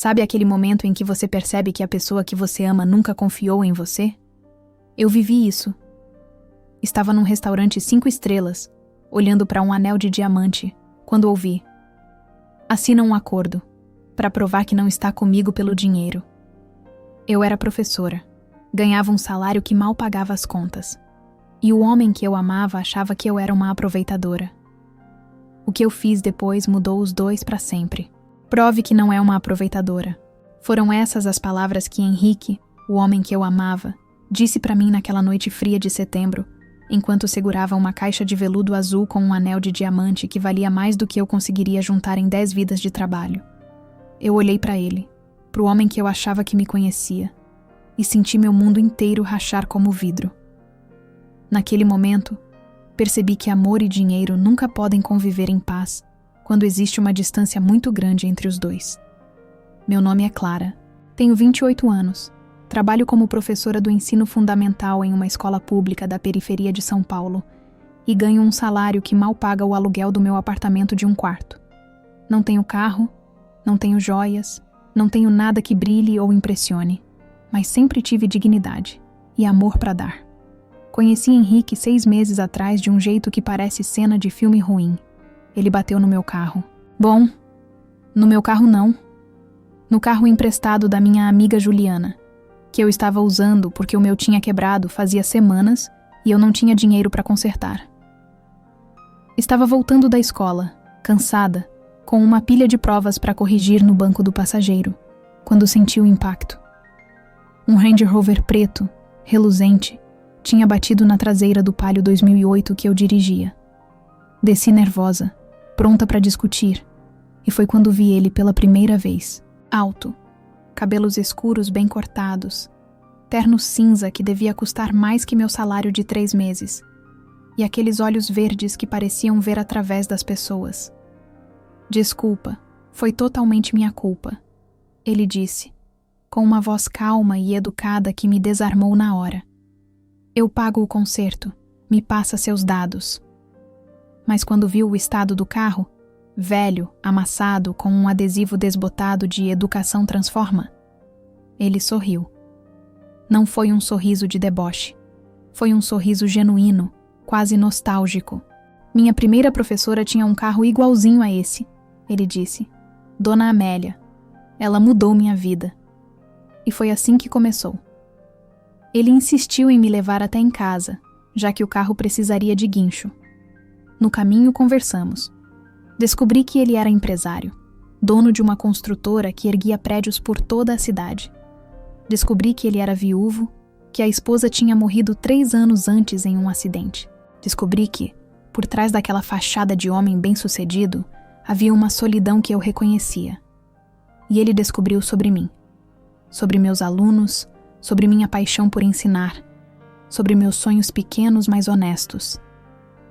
Sabe aquele momento em que você percebe que a pessoa que você ama nunca confiou em você? Eu vivi isso. Estava num restaurante 5 estrelas, olhando para um anel de diamante, quando ouvi: assina um acordo, para provar que não está comigo pelo dinheiro. Eu era professora, ganhava um salário que mal pagava as contas. E o homem que eu amava achava que eu era uma aproveitadora. O que eu fiz depois mudou os dois para sempre. Prove que não é uma aproveitadora. Foram essas as palavras que Henrique, o homem que eu amava, disse para mim naquela noite fria de setembro, enquanto segurava uma caixa de veludo azul com um anel de diamante que valia mais do que eu conseguiria juntar em 10 vidas de trabalho. Eu olhei para ele, pro homem que eu achava que me conhecia, e senti meu mundo inteiro rachar como vidro. Naquele momento, percebi que amor e dinheiro nunca podem conviver em paz quando existe uma distância muito grande entre os dois. Meu nome é Clara, tenho 28 anos, trabalho como professora do ensino fundamental em uma escola pública da periferia de São Paulo e ganho um salário que mal paga o aluguel do meu apartamento de 1 quarto. Não tenho carro, não tenho joias, não tenho nada que brilhe ou impressione, mas sempre tive dignidade e amor para dar. Conheci Henrique 6 meses atrás de um jeito que parece cena de filme ruim. Ele bateu no meu carro. Bom, no meu carro não. No carro emprestado da minha amiga Juliana, que eu estava usando porque o meu tinha quebrado fazia semanas e eu não tinha dinheiro para consertar. Estava voltando da escola, cansada, com uma pilha de provas para corrigir no banco do passageiro, quando senti o impacto. Um Range Rover preto, reluzente, tinha batido na traseira do Palio 2008 que eu dirigia. Desci nervosa, pronta para discutir, e foi quando vi ele pela primeira vez. Alto, cabelos escuros bem cortados, terno cinza que devia custar mais que meu salário de 3 meses, e aqueles olhos verdes que pareciam ver através das pessoas. Desculpa, foi totalmente minha culpa, ele disse, com uma voz calma e educada que me desarmou na hora. Eu pago o conserto, me passa seus dados. Mas quando viu o estado do carro, velho, amassado, com um adesivo desbotado de Educação Transforma, ele sorriu. Não foi um sorriso de deboche. Foi um sorriso genuíno, quase nostálgico. Minha primeira professora tinha um carro igualzinho a esse, ele disse. Dona Amélia. Ela mudou minha vida. E foi assim que começou. Ele insistiu em me levar até em casa, já que o carro precisaria de guincho. No caminho conversamos. Descobri que ele era empresário, dono de uma construtora que erguia prédios por toda a cidade. Descobri que ele era viúvo, que a esposa tinha morrido 3 anos antes em um acidente. Descobri que, por trás daquela fachada de homem bem-sucedido, havia uma solidão que eu reconhecia. E ele descobriu sobre mim, sobre meus alunos, sobre minha paixão por ensinar, sobre meus sonhos pequenos mas honestos.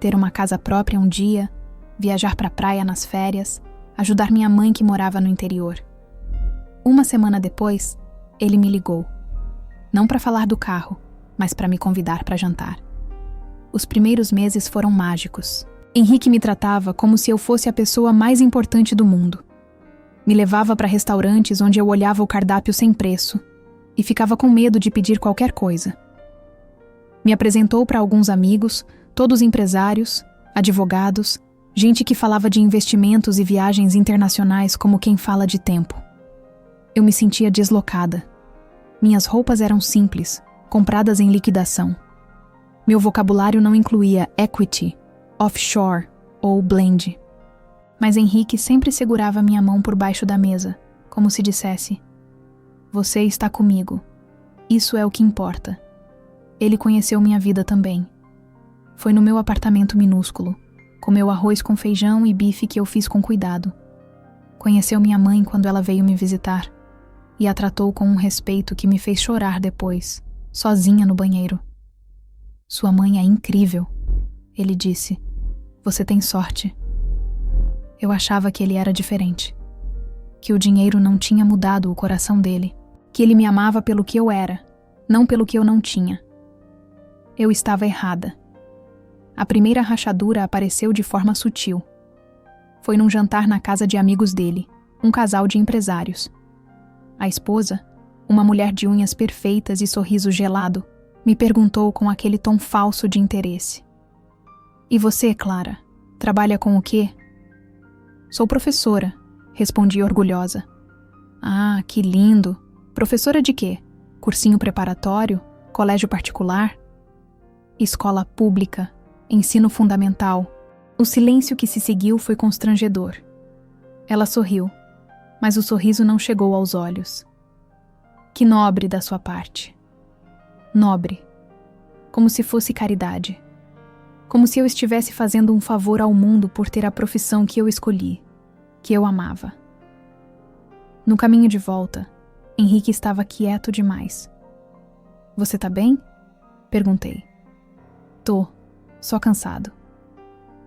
Ter uma casa própria um dia, viajar para a praia nas férias, ajudar minha mãe que morava no interior. 1 semana depois, ele me ligou. Não para falar do carro, mas para me convidar para jantar. Os primeiros meses foram mágicos. Henrique me tratava como se eu fosse a pessoa mais importante do mundo. Me levava para restaurantes onde eu olhava o cardápio sem preço e ficava com medo de pedir qualquer coisa. Me apresentou para alguns amigos, todos empresários, advogados, gente que falava de investimentos e viagens internacionais como quem fala de tempo. Eu me sentia deslocada. Minhas roupas eram simples, compradas em liquidação. Meu vocabulário não incluía equity, offshore ou blend. Mas Henrique sempre segurava minha mão por baixo da mesa, como se dissesse: você está comigo. Isso é o que importa. Ele conheceu minha vida também. Foi no meu apartamento minúsculo. Comeu arroz com feijão e bife que eu fiz com cuidado. Conheceu minha mãe quando ela veio me visitar e a tratou com um respeito que me fez chorar depois, sozinha no banheiro. Sua mãe é incrível, ele disse. Você tem sorte. Eu achava que ele era diferente, que o dinheiro não tinha mudado o coração dele, que ele me amava pelo que eu era, não pelo que eu não tinha. Eu estava errada. A primeira rachadura apareceu de forma sutil. Foi num jantar na casa de amigos dele, um casal de empresários. a esposa, uma mulher de unhas perfeitas e sorriso gelado, me perguntou com aquele tom falso de interesse. E você, Clara, trabalha com o quê? Sou professora, respondi orgulhosa. Ah, que lindo! Professora de quê? Cursinho preparatório? Colégio particular? Escola pública? Ensino fundamental? O silêncio que se seguiu foi constrangedor. Ela sorriu, mas o sorriso não chegou aos olhos. Que nobre da sua parte. Nobre. Como se fosse caridade. Como se eu estivesse fazendo um favor ao mundo por ter a profissão que eu escolhi, que eu amava. No caminho de volta, Henrique estava quieto demais. Você tá bem? Perguntei. Tô, só cansado.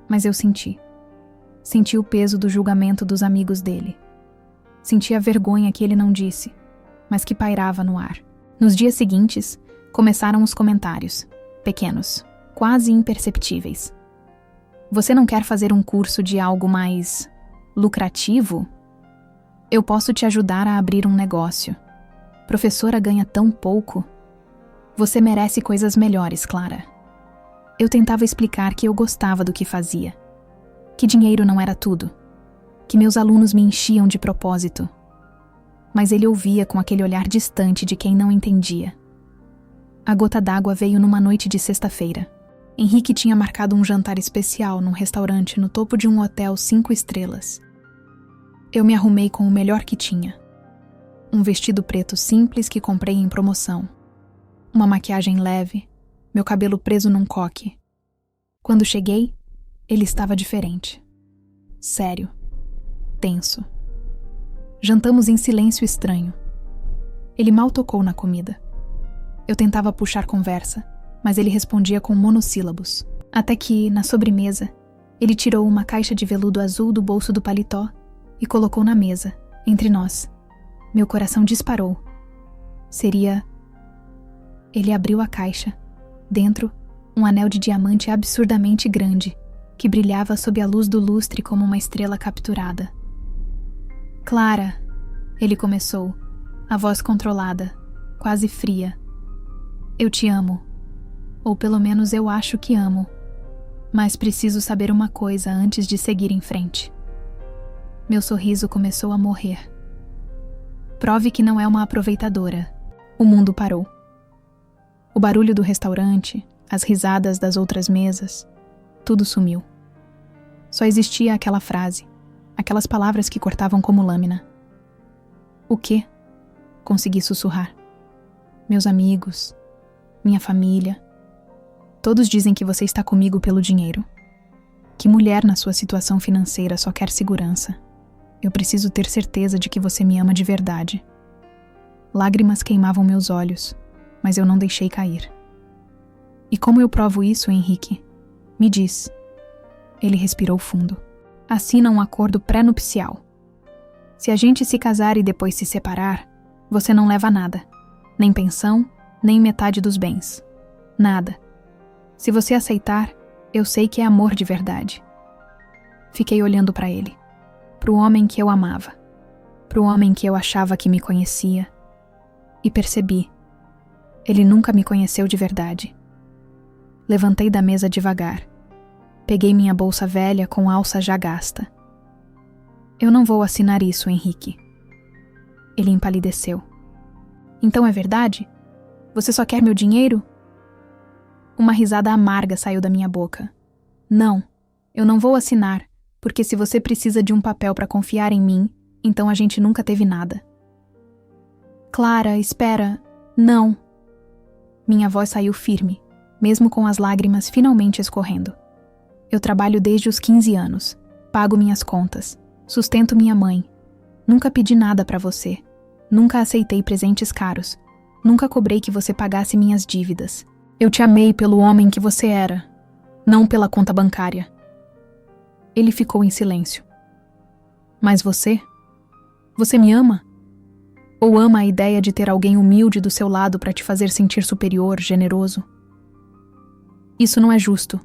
Mas eu senti. Senti o peso do julgamento dos amigos dele. Senti a vergonha que ele não disse, mas que pairava no ar. Nos dias seguintes, começaram os comentários, pequenos, quase imperceptíveis. Você não quer fazer um curso de algo mais lucrativo? Eu posso te ajudar a abrir um negócio. Professora ganha tão pouco. Você merece coisas melhores, Clara. Eu tentava explicar que eu gostava do que fazia, que dinheiro não era tudo, que meus alunos me enchiam de propósito. Mas ele ouvia com aquele olhar distante de quem não entendia. A gota d'água veio numa noite de sexta-feira. Henrique tinha marcado um jantar especial num restaurante no topo de um hotel 5 estrelas. Eu me arrumei com o melhor que tinha. Um vestido preto simples que comprei em promoção. Uma maquiagem leve, meu cabelo preso num coque. Quando cheguei, ele estava diferente. Sério. Tenso. Jantamos em silêncio estranho. Ele mal tocou na comida. Eu tentava puxar conversa, mas ele respondia com monossílabos. Até que, na sobremesa, ele tirou uma caixa de veludo azul do bolso do paletó e colocou na mesa, entre nós. Meu coração disparou. Seria... Ele abriu a caixa. Dentro, um anel de diamante absurdamente grande, que brilhava sob a luz do lustre como uma estrela capturada. Clara, ele começou, a voz controlada, quase fria. Eu te amo. Ou pelo menos eu acho que amo. Mas preciso saber uma coisa antes de seguir em frente. Meu sorriso começou a morrer. Prove que não é uma aproveitadora. O mundo parou. O barulho do restaurante, as risadas das outras mesas, tudo sumiu. Só existia aquela frase, aquelas palavras que cortavam como lâmina. O quê? Consegui sussurrar. Meus amigos, minha família, todos dizem que você está comigo pelo dinheiro. Que mulher na sua situação financeira só quer segurança. Eu preciso ter certeza de que você me ama de verdade. Lágrimas queimavam meus olhos, mas eu não deixei cair. E como eu provo isso, Henrique? Me diz. Ele respirou fundo. Assina um acordo pré-nupcial. Se a gente se casar e depois se separar, você não leva nada. Nem pensão, nem metade dos bens. Nada. Se você aceitar, eu sei que é amor de verdade. Fiquei olhando para ele. Pro homem que eu amava. Pro homem que eu achava que me conhecia. E percebi. Ele nunca me conheceu de verdade. Levantei da mesa devagar. Peguei minha bolsa velha com alça já gasta. Eu não vou assinar isso, Henrique. Ele empalideceu. Então é verdade? Você só quer meu dinheiro? Uma risada amarga saiu da minha boca. Não, eu não vou assinar, porque se você precisa de um papel para confiar em mim, então a gente nunca teve nada. Clara, espera. Não. Minha voz saiu firme, mesmo com as lágrimas finalmente escorrendo. Eu trabalho desde os 15 anos, pago minhas contas, sustento minha mãe. Nunca pedi nada para você, nunca aceitei presentes caros, nunca cobrei que você pagasse minhas dívidas. Eu te amei pelo homem que você era, não pela conta bancária. Ele ficou em silêncio. Mas você? Você me ama? Ou ama a ideia de ter alguém humilde do seu lado para te fazer sentir superior, generoso? Isso não é justo.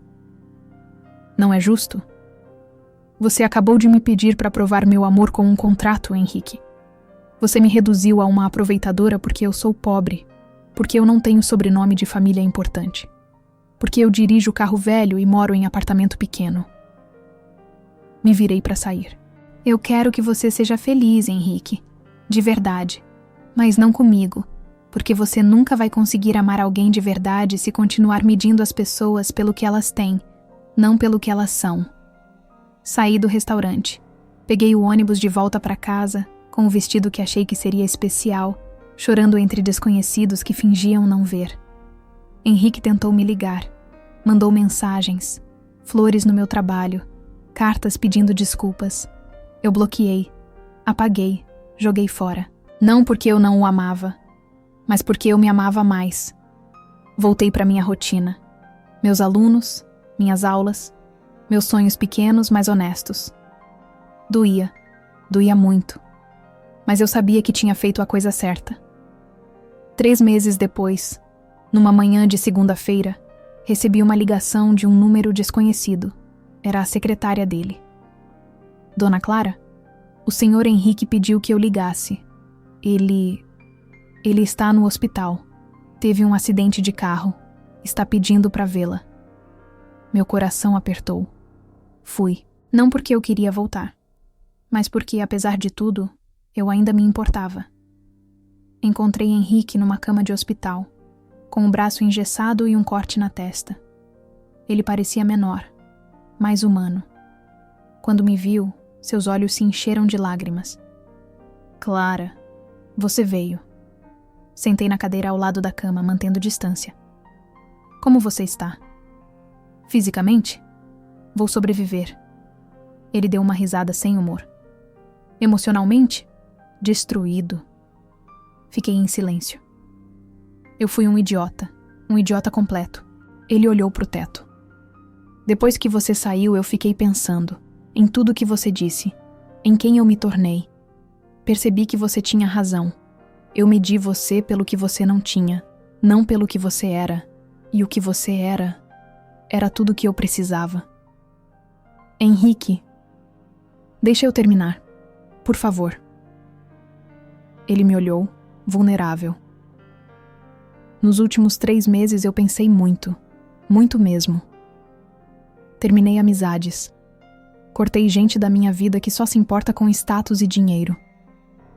Não é justo? Você acabou de me pedir para provar meu amor com um contrato, Henrique. Você me reduziu a uma aproveitadora porque eu sou pobre, porque eu não tenho sobrenome de família importante, porque eu dirijo carro velho e moro em apartamento pequeno. Me virei para sair. Eu quero que você seja feliz, Henrique, de verdade, mas não comigo, porque você nunca vai conseguir amar alguém de verdade se continuar medindo as pessoas pelo que elas têm, não pelo que elas são. Saí do restaurante. Peguei o ônibus de volta para casa, com o vestido que achei que seria especial, chorando entre desconhecidos que fingiam não ver. Henrique tentou me ligar. Mandou mensagens, flores no meu trabalho, cartas pedindo desculpas. Eu bloqueei, apaguei, joguei fora. Não porque eu não o amava, mas porque eu me amava mais. Voltei para minha rotina. Meus alunos, minhas aulas, meus sonhos pequenos, mas honestos. Doía muito. Mas eu sabia que tinha feito a coisa certa. 3 meses depois, numa manhã de segunda-feira, recebi uma ligação de um número desconhecido. Era a secretária dele. Dona Clara, o senhor Henrique pediu que eu ligasse. Ele está no hospital. Teve um acidente de carro. Está pedindo para vê-la. Meu coração apertou. Fui. Não porque eu queria voltar, mas porque, apesar de tudo, eu ainda me importava. Encontrei Henrique numa cama de hospital, com o braço engessado e um corte na testa. Ele parecia menor, mais humano. Quando me viu, seus olhos se encheram de lágrimas. Clara, você veio. Sentei na cadeira ao lado da cama, mantendo distância. Como você está? Fisicamente? Vou sobreviver. Ele deu uma risada sem humor. Emocionalmente? Destruído. Fiquei em silêncio. Eu fui um idiota completo. Ele olhou pro teto. Depois que você saiu, eu fiquei pensando em tudo que você disse, em quem eu me tornei. Percebi que você tinha razão. Eu medi você pelo que você não tinha, não pelo que você era. E o que você era tudo que eu precisava. Henrique, deixa eu terminar, por favor. Ele me olhou, vulnerável. Nos últimos 3 meses eu pensei muito mesmo. Terminei amizades. Cortei gente da minha vida que só se importa com status e dinheiro.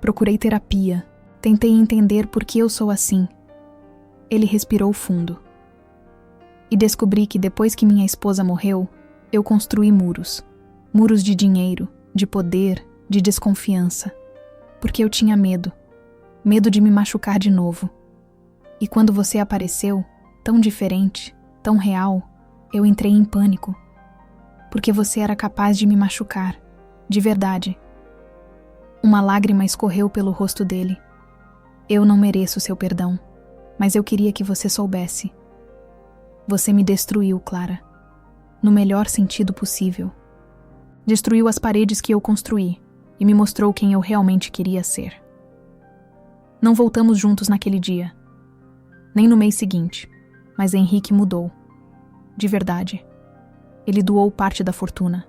Procurei terapia. Tentei entender por que eu sou assim. Ele respirou fundo. E descobri que depois que minha esposa morreu, eu construí muros. Muros de dinheiro, de poder, de desconfiança. Porque eu tinha medo. Medo de me machucar de novo. E quando você apareceu, tão diferente, tão real, eu entrei em pânico. Porque você era capaz de me machucar, de verdade. Uma lágrima escorreu pelo rosto dele. Eu não mereço seu perdão, mas eu queria que você soubesse. Você me destruiu, Clara. No melhor sentido possível. Destruiu as paredes que eu construí e me mostrou quem eu realmente queria ser. Não voltamos juntos naquele dia, nem no mês seguinte, mas Henrique mudou. De verdade. Ele doou parte da fortuna.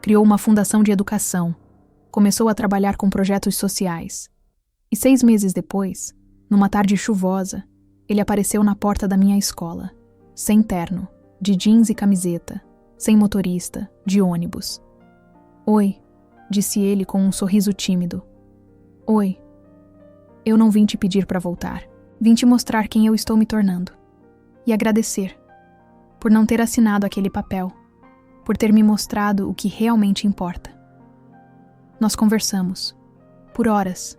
Criou uma fundação de educação. Começou a trabalhar com projetos sociais. E 6 meses depois, numa tarde chuvosa, ele apareceu na porta da minha escola, sem terno, de jeans e camiseta, sem motorista, de ônibus. Oi, disse ele com um sorriso tímido. Oi. Eu não vim te pedir para voltar. Vim te mostrar quem eu estou me tornando. E agradecer. Por não ter assinado aquele papel. Por ter me mostrado o que realmente importa. Nós conversamos. Por horas.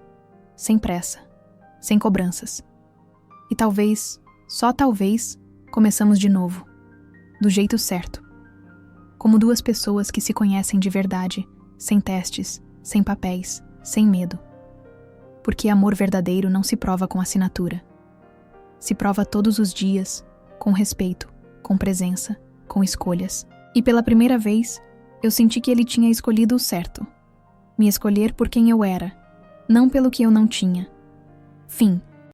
Sem pressa. Sem cobranças. E talvez, só talvez, começamos de novo. Do jeito certo. Como 2 pessoas que se conhecem de verdade, sem testes, sem papéis, sem medo. Porque amor verdadeiro não se prova com assinatura. Se prova todos os dias, com respeito, com presença, com escolhas. E pela primeira vez, eu senti que ele tinha escolhido o certo. Me escolher por quem eu era, não pelo que eu não tinha. Fim.